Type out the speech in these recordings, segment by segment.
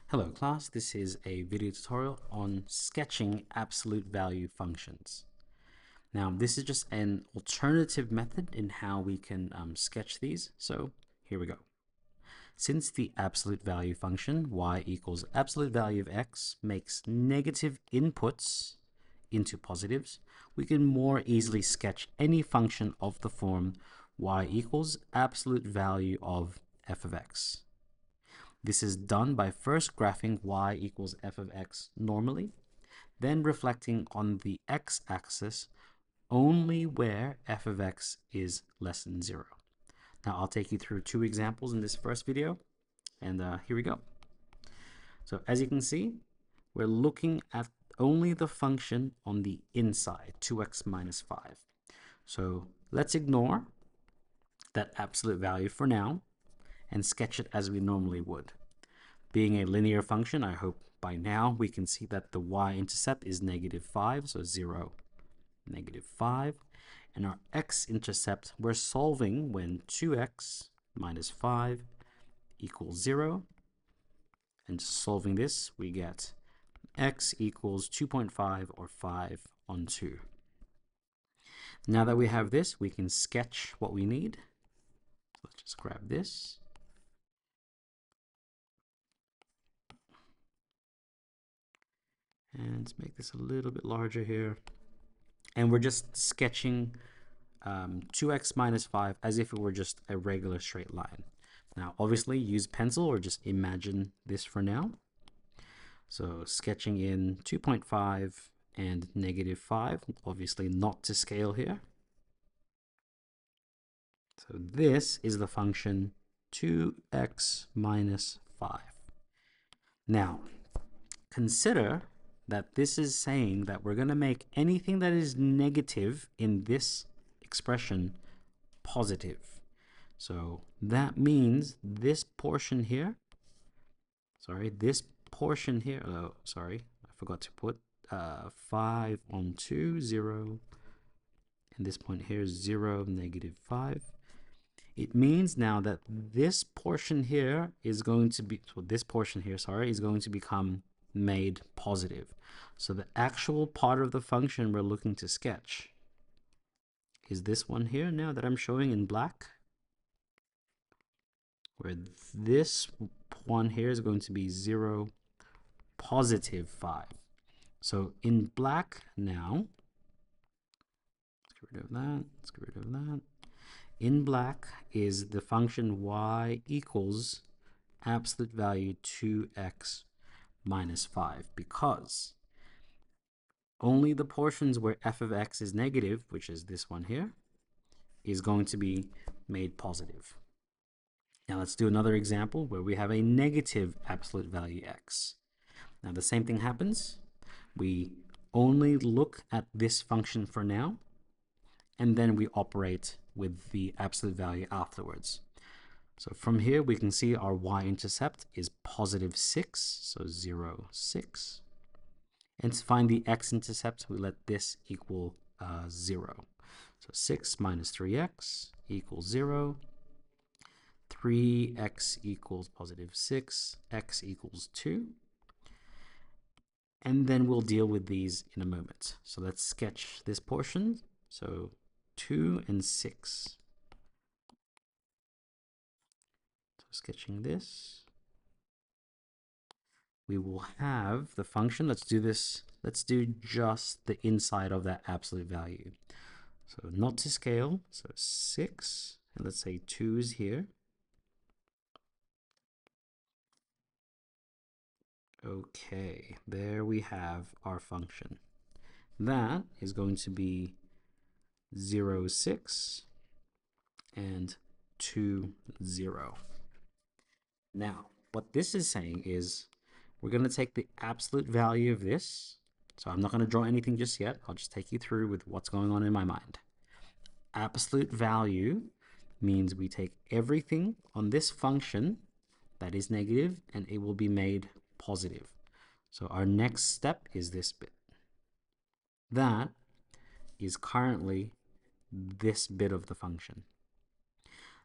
Hello class, this is a video tutorial on sketching absolute value functions. Now this is just an alternative method in how we can sketch these, so here we go. Since the absolute value function y equals absolute value of x makes negative inputs into positives, we can more easily sketch any function of the form y equals absolute value of f of x. This is done by first graphing y equals f of x normally, then reflecting on the x-axis only where f of x is less than 0. Now I'll take you through two examples in this first video, and here we go. So as you can see, we're looking at only the function on the inside, 2x minus 5. So let's ignore that absolute value for now and sketch it as we normally would. Being a linear function, I hope by now we can see that the y-intercept is -5, so 0, -5. And our x-intercept, we're solving when 2x minus 5 equals 0. And solving this, we get x equals 2.5 or 5 on 2. Now that we have this, we can sketch what we need. Let's just grab this. And let's make this a little bit larger here. And we're just sketching 2x minus 5 as if it were just a regular straight line. Now, obviously, use pencil or just imagine this for now. So sketching in 2.5 and -5, obviously not to scale here. So this is the function 2x minus 5. Now, consider that this is saying that we're going to make anything that is negative in this expression positive. So that means this portion here, this portion here, I forgot to put 5 on 2, 0, and this point here is 0, -5. It means now that this portion here is going to be, this portion here, is going to become made positive. So the actual part of the function we're looking to sketch is this one here now that I'm showing in black, where this one here is going to be 0, +5. So in black now, let's get rid of that, let's get rid of that. In black is the function y equals absolute value 2x minus 5, because only the portions where f of x is negative, which is this one here, is going to be made positive. Now let's do another example where we have a negative absolute value x. Now the same thing happens. We only look at this function for now, and then we operate with the absolute value afterwards. So from here we can see our y-intercept is +6, so 0, 6. And to find the x-intercept, we let this equal 0. So 6 minus 3x equals 0. 3x equals +6. X equals 2. And then we'll deal with these in a moment. So let's sketch this portion. So 2 and 6. So sketching this, we will have the function. Let's do this. Let's do just the inside of that absolute value. So not to scale. So 6, and let's say 2 is here. Okay, there we have our function. That is going to be 0, 6 and 2, 0. Now, what this is saying is we're going to take the absolute value of this. So I'm not going to draw anything just yet. I'll just take you through with what's going on in my mind. Absolute value means we take everything on this function that is negative and it will be made positive. So our next step is this bit. That is currently this bit of the function.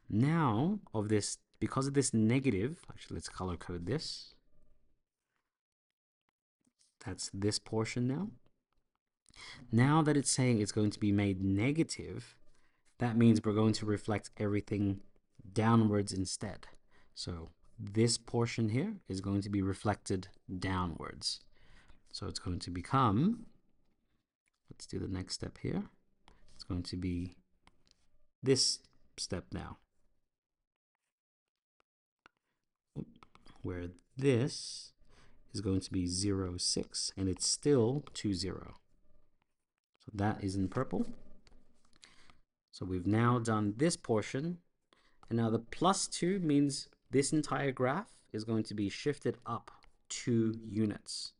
Now, of this, because of this negative, actually let's color code this. That's this portion now. Now that it's saying it's going to be made negative, that means we're going to reflect everything downwards instead. So this portion here is going to be reflected downwards. So it's going to become, let's do the next step here. It's going to be this step now, where this is going to be 0, 6, and it's still 2, 0. So that is in purple. So we've now done this portion, and now the +2 means this entire graph is going to be shifted up 2 units.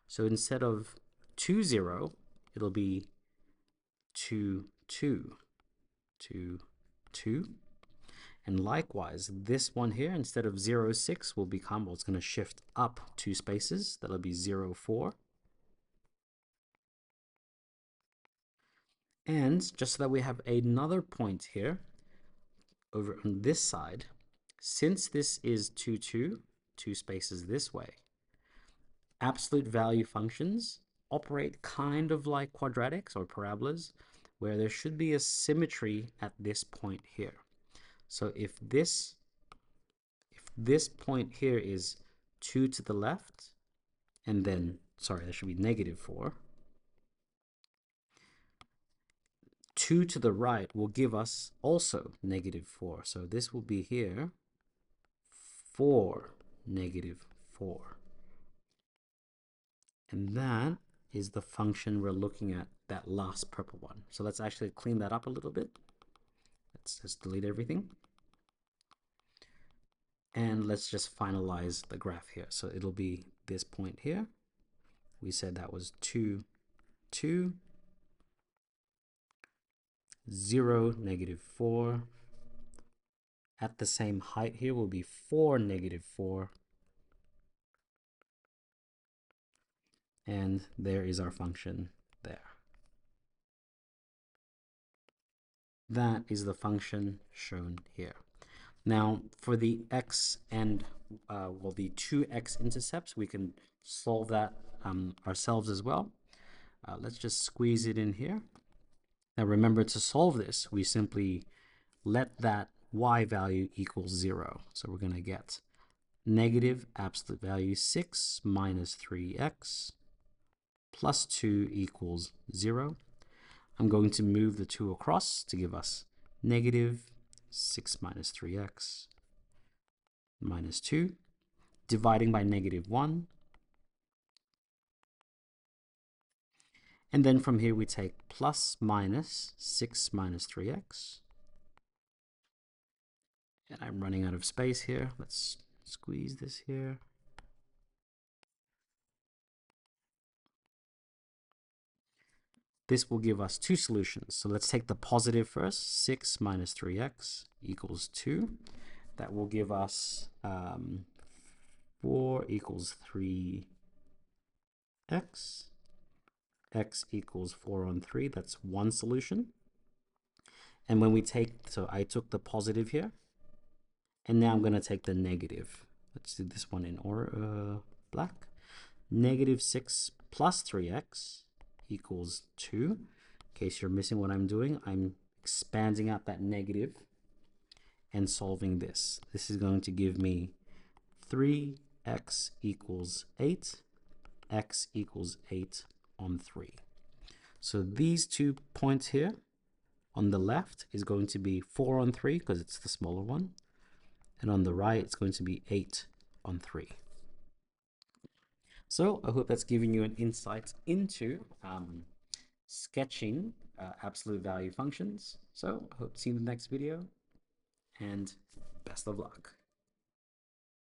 So instead of 2, 0, it'll be 2, 2, 2, 2. And likewise, this one here, instead of 0, 6, will become, well, it's going to shift up 2 spaces. That'll be 0, 4. And just so that we have another point here, over on this side, since this is 2, 2, 2 spaces this way, absolute value functions operate kind of like quadratics or parabolas, where there should be a symmetry at this point here. So if this point here is 2 to the left, and then, sorry, that should be -4, 2 to the right will give us also -4. So this will be here 4, -4. And that is the function we're looking at, that last purple one. So let's actually clean that up a little bit. Let's just delete everything. And let's just finalize the graph here. So it'll be this point here. We said that was 2, 2, 0, -4. At the same height here will be 4, -4. And there is our function there. That is the function shown here. Now, for the x and, well, the 2x intercepts, we can solve that ourselves as well. Let's just squeeze it in here. Now, remember, to solve this, we simply let that y value equal 0. So we're going to get negative absolute value 6 minus 3x plus 2 equals 0. I'm going to move the 2 across to give us negative 6 minus 3x minus 2, dividing by -1. And then from here we take plus minus 6 minus 3x. And I'm running out of space here. Let's squeeze this here. This will give us 2 solutions. So let's take the positive first. 6 minus 3x equals 2. That will give us 4 equals 3x. X equals 4 on 3. That's one solution. And when we take, so I took the positive here. And now I'm going to take the negative. Let's do this one in black. -6 plus 3x equals 2. In case you're missing what I'm doing, I'm expanding out that negative and solving this. This is going to give me 3x equals 8. X equals 8 on 3. So these 2 points here on the left is going to be 4 on 3 because it's the smaller one. And on the right, it's going to be 8 on 3. So I hope that's giving you an insight into sketching absolute value functions. So I hope to see you in the next video, and best of luck.